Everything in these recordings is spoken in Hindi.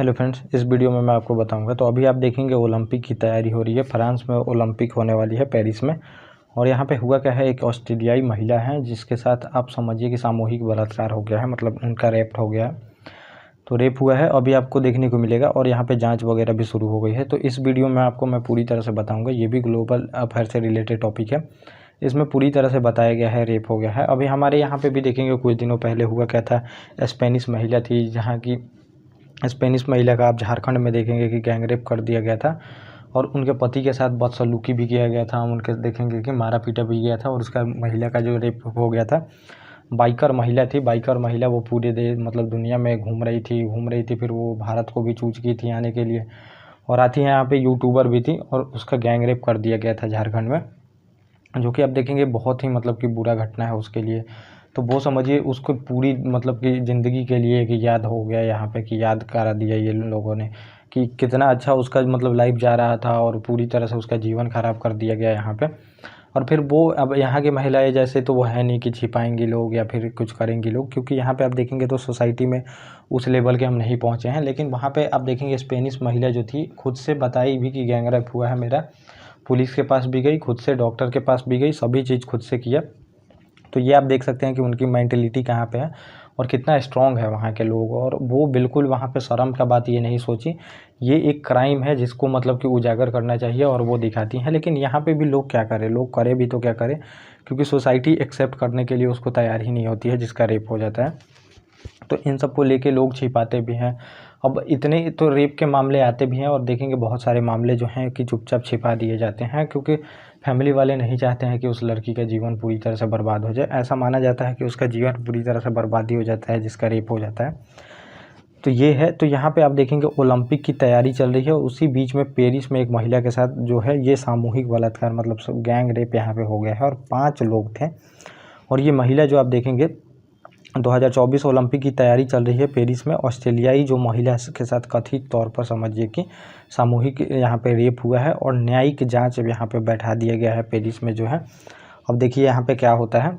हेलो फ्रेंड्स, इस वीडियो में मैं आपको बताऊंगा। तो अभी आप देखेंगे ओलंपिक की तैयारी हो रही है। फ्रांस में ओलंपिक होने वाली है, पेरिस में। और यहाँ पे हुआ क्या है, एक ऑस्ट्रेलियाई महिला है जिसके साथ आप समझिए कि सामूहिक बलात्कार हो गया है, मतलब उनका रेप हो गया है। तो रेप हुआ है, अभी आपको देखने को मिलेगा और यहाँ पे जांच वगैरह भी शुरू हो गई है। तो इस वीडियो में आपको मैं पूरी तरह से बताऊँगा। ये भी ग्लोबल अफेयर से रिलेटेड टॉपिक है, इसमें पूरी तरह से बताया गया है रेप हो गया है। अभी हमारे यहाँ पे भी देखेंगे, कुछ दिनों पहले हुआ क्या था, स्पेनिश महिला थी, जहाँ की स्पेनिश महिला का आप झारखंड में देखेंगे कि गैंग रेप कर दिया गया था और उनके पति के साथ बदसलूकी भी किया गया था। उनके देखेंगे कि मारा पीटा भी गया था और उसका महिला का जो रेप हो गया था। बाइकर महिला थी, बाइकर महिला वो पूरे देश मतलब दुनिया में घूम रही थी। फिर वो भारत को भी चूज की थी आने के लिए, और आती है यहाँ पे यूट्यूबर भी थी और उसका गैंग रेप कर दिया गया था झारखंड में, जो कि आप देखेंगे बहुत ही मतलब कि बुरा घटना है उसके लिए। तो वो समझिए उसको पूरी मतलब कि ज़िंदगी के लिए एक याद हो गया यहाँ पे, कि याद करा दिया ये लोगों ने कि कितना अच्छा उसका मतलब लाइफ जा रहा था और पूरी तरह से उसका जीवन ख़राब कर दिया गया यहाँ पे। और फिर वो अब यहाँ की महिलाएं जैसे तो वो है नहीं कि छिपाएंगी लोग या फिर कुछ करेंगी लोग, क्योंकि यहाँ पे आप देखेंगे तो सोसाइटी में उस लेवल के हम नहीं पहुँचे हैं। लेकिन वहाँ पे आप देखेंगे स्पेनिश महिला जो थी खुद से बताई भी कि गैंग रेप हुआ है मेरा, पुलिस के पास भी गई, खुद से डॉक्टर के पास भी गई, सभी चीज़ खुद से किया। तो ये आप देख सकते हैं कि उनकी मेंटेलिटी कहाँ पे है और कितना स्ट्रॉन्ग है वहाँ के लोग। और वो बिल्कुल वहाँ पे शर्म का बात ये नहीं सोची, ये एक क्राइम है जिसको मतलब कि उजागर करना चाहिए और वो दिखाती हैं। लेकिन यहाँ पे भी लोग क्या करें, लोग करे भी तो क्या करें, क्योंकि सोसाइटी एक्सेप्ट करने के लिए उसको तैयार ही नहीं होती है जिसका रेप हो जाता है। तो इन सबको लेके लोग छिपाते भी हैं। अब इतने तो रेप के मामले आते भी हैं और देखेंगे बहुत सारे मामले जो हैं कि चुपचाप छिपा दिए जाते हैं, क्योंकि फैमिली वाले नहीं चाहते हैं कि उस लड़की का जीवन पूरी तरह से बर्बाद हो जाए। ऐसा माना जाता है कि उसका जीवन पूरी तरह से बर्बादी हो जाता है जिसका रेप हो जाता है। तो ये है। तो यहाँ पे आप देखेंगे ओलंपिक की तैयारी चल रही है, उसी बीच में पेरिस में एक महिला के साथ जो है ये सामूहिक बलात्कार मतलब गैंग रेप यहाँ पे हो गया है और 5 लोग थे। और ये महिला जो आप देखेंगे 2024 ओलंपिक की तैयारी चल रही है पेरिस में, ऑस्ट्रेलियाई जो महिला के साथ कथित तौर पर समझिए कि सामूहिक यहाँ पे रेप हुआ है और न्यायिक जांच यहाँ पे बैठा दिया गया है पेरिस में जो है। अब देखिए यहाँ पे क्या होता है,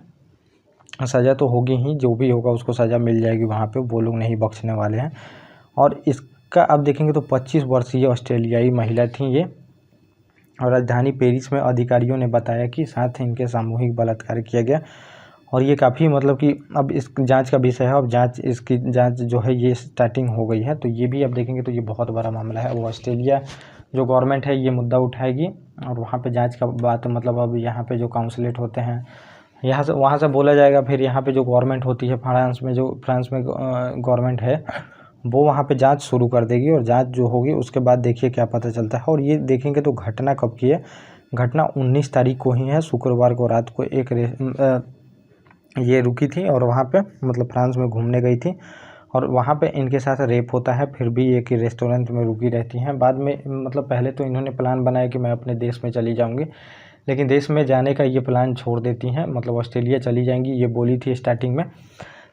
सज़ा तो होगी ही, जो भी होगा उसको सज़ा मिल जाएगी वहाँ पे, वो लोग नहीं बख्शने वाले हैं। और इसका अब देखेंगे तो 25 वर्षीय ऑस्ट्रेलियाई महिला थी ये, और राजधानी पेरिस में अधिकारियों ने बताया कि साथ इनके सामूहिक बलात्कार किया गया। और ये काफ़ी मतलब कि अब इस जांच का विषय है, अब इसकी जांच जो है ये स्टार्टिंग हो गई है। तो ये भी अब देखेंगे तो ये बहुत बड़ा मामला है। वो ऑस्ट्रेलिया जो गवर्नमेंट है ये मुद्दा उठाएगी और वहाँ पे जांच का बात मतलब अब यहाँ पे जो काउंसलेट होते हैं यहाँ से वहाँ से बोला जाएगा। फिर यहाँ पे जो गवर्नमेंट होती है फ्रांस में गवर्नमेंट है वो वहाँ पे जांच शुरू कर देगी, और जांच जो होगी उसके बाद देखिए क्या पता चलता है। और ये देखेंगे तो घटना कब की है, घटना 19 तारीख को ही है, शुक्रवार को रात को ये रुकी थी और वहाँ पे मतलब फ्रांस में घूमने गई थी और वहाँ पे इनके साथ रेप होता है। फिर भी एक रेस्टोरेंट में रुकी रहती हैं। बाद में मतलब पहले तो इन्होंने प्लान बनाया कि मैं अपने देश में चली जाऊँगी, लेकिन देश में जाने का ये प्लान छोड़ देती हैं, मतलब ऑस्ट्रेलिया चली जाएंगी ये बोली थी स्टार्टिंग में।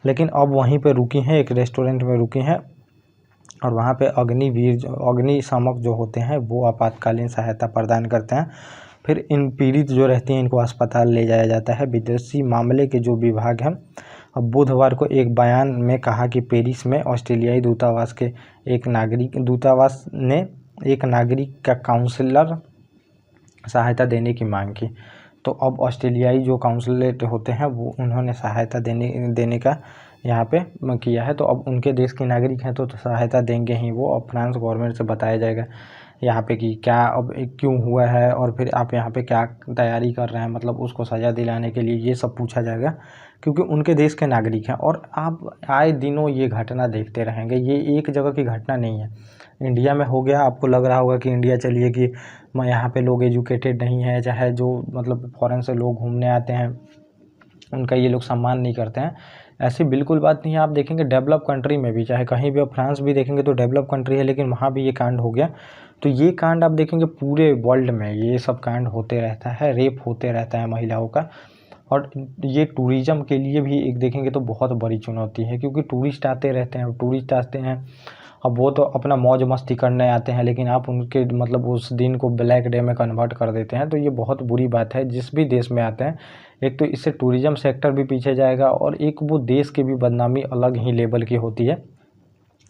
लेकिन अब वहीं पे रुकी हैं, एक रेस्टोरेंट में रुकी हैं और वहाँ पे अग्निशामक जो होते हैं वो आपातकालीन सहायता प्रदान करते हैं। फिर इन पीड़ित जो रहती हैं इनको अस्पताल ले जाया जाता है। विदेशी मामले के जो विभाग हैं अब बुधवार को एक बयान में कहा कि पेरिस में ऑस्ट्रेलियाई दूतावास ने एक नागरिक का काउंसलर सहायता देने की मांग की। तो अब ऑस्ट्रेलियाई जो काउंसलेट होते हैं वो उन्होंने सहायता देने का यहाँ पे किया है। तो अब उनके देश के नागरिक हैं तो सहायता देंगे ही वो। अब फ्रांस गवर्नमेंट से बताया जाएगा यहाँ पे कि क्या अब क्यों हुआ है और फिर आप यहाँ पे क्या तैयारी कर रहे हैं, मतलब उसको सज़ा दिलाने के लिए ये सब पूछा जाएगा, क्योंकि उनके देश के नागरिक हैं। और आप आए दिनों ये घटना देखते रहेंगे, ये एक जगह की घटना नहीं है। इंडिया में हो गया, आपको लग रहा होगा कि इंडिया चलिए कि यहाँ पे लोग एजुकेटेड नहीं है, चाहे जो मतलब फॉरेन से लोग घूमने आते हैं उनका ये लोग सम्मान नहीं करते हैं, ऐसी बिल्कुल बात नहीं है। आप देखेंगे डेवलप कंट्री में भी, चाहे कहीं भी, आप फ्रांस भी देखेंगे तो डेवलप कंट्री है, लेकिन वहाँ भी ये कांड हो गया। तो ये कांड आप देखेंगे पूरे वर्ल्ड में ये सब कांड होते रहता है, रेप होते रहता है महिलाओं का। और ये टूरिज़्म के लिए भी एक देखेंगे तो बहुत बड़ी चुनौती है, क्योंकि टूरिस्ट आते रहते हैं, टूरिस्ट आते हैं, अब वो तो अपना मौज मस्ती करने आते हैं, लेकिन आप उनके मतलब उस दिन को ब्लैक डे में कन्वर्ट कर देते हैं। तो ये बहुत बुरी बात है जिस भी देश में आते हैं। एक तो इससे टूरिज़्म सेक्टर भी पीछे जाएगा और एक वो देश की भी बदनामी अलग ही लेवल की होती है।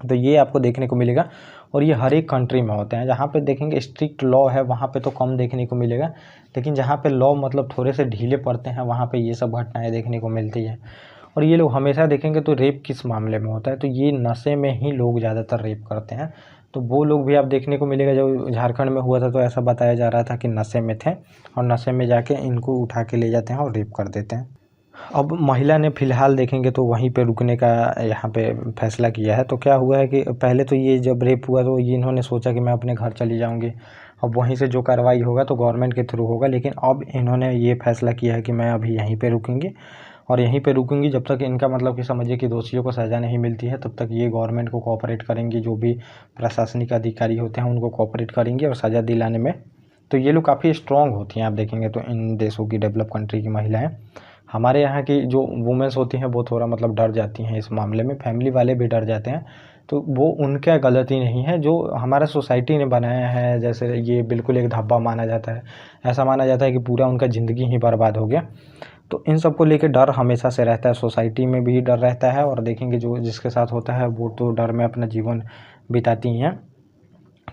तो ये आपको देखने को मिलेगा और ये हर एक कंट्री में होते हैं। जहाँ पे देखेंगे स्ट्रिक्ट लॉ है वहाँ पे तो कम देखने को मिलेगा, लेकिन जहाँ पे लॉ मतलब थोड़े से ढीले पड़ते हैं वहाँ पे ये सब घटनाएं देखने को मिलती है। और ये लोग हमेशा देखेंगे तो रेप किस मामले में होता है, तो ये नशे में ही लोग ज़्यादातर रेप करते हैं। तो वो लोग भी आप देखने को मिलेगा, जो झारखंड में हुआ था तो ऐसा बताया जा रहा था कि नशे में थे और नशे में जाके इनको उठा के ले जाते हैं और रेप कर देते हैं। अब महिला ने फ़िलहाल देखेंगे तो वहीं पे रुकने का यहाँ पे फैसला किया है। तो क्या हुआ है कि पहले तो ये जब रेप हुआ तो ये इन्होंने सोचा कि मैं अपने घर चली जाऊँगी, अब वहीं से जो कार्रवाई होगा तो गवर्नमेंट के थ्रू होगा। लेकिन अब इन्होंने ये फैसला किया है कि मैं अभी यहीं पे रुकूँगी और यहीं पे रुकूँगी जब तक इनका मतलब कि समझिए कि दोषियों को सज़ा नहीं मिलती है, तब तक ये गवर्नमेंट को कोऑपरेट करेंगी। जो भी प्रशासनिक अधिकारी होते हैं उनको कोऑपरेट करेंगे और सज़ा दिलाने में तो ये लोग काफ़ी स्ट्रॉन्ग होती हैं। आप देखेंगे तो इन देशों की, डेवलप कंट्री की महिलाएं, हमारे यहाँ की जो वुमेंस होती हैं वो थोड़ा मतलब डर जाती हैं इस मामले में, फैमिली वाले भी डर जाते हैं। तो वो उनका गलती नहीं है, जो हमारा सोसाइटी ने बनाया है, जैसे ये बिल्कुल एक धब्बा माना जाता है, ऐसा माना जाता है कि पूरा उनका ज़िंदगी ही बर्बाद हो गया। तो इन सब को लेके डर हमेशा से रहता है, सोसाइटी में भी डर रहता है और देखेंगे जो जिसके साथ होता है वो तो डर में अपना जीवन बिताती हैं।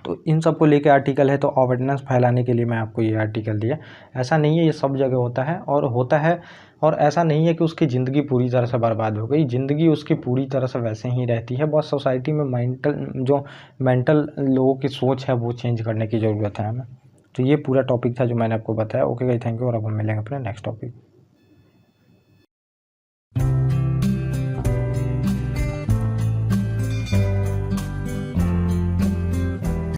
तो इन सब को लेके आर्टिकल है, तो अवेयरनेस फैलाने के लिए मैं आपको ये आर्टिकल दिया। ऐसा नहीं है ये सब जगह होता है और ऐसा नहीं है कि उसकी ज़िंदगी पूरी तरह से बर्बाद हो गई, ज़िंदगी उसकी पूरी तरह से वैसे ही रहती है। बस सोसाइटी में मेंटल लोगों की सोच है वो चेंज करने की ज़रूरत है हमें। तो ये पूरा टॉपिक था जो मैंने आपको बताया। ओके गाइस, थैंक यू और अब हम मिलेंगे अपने नेक्स्ट टॉपिक।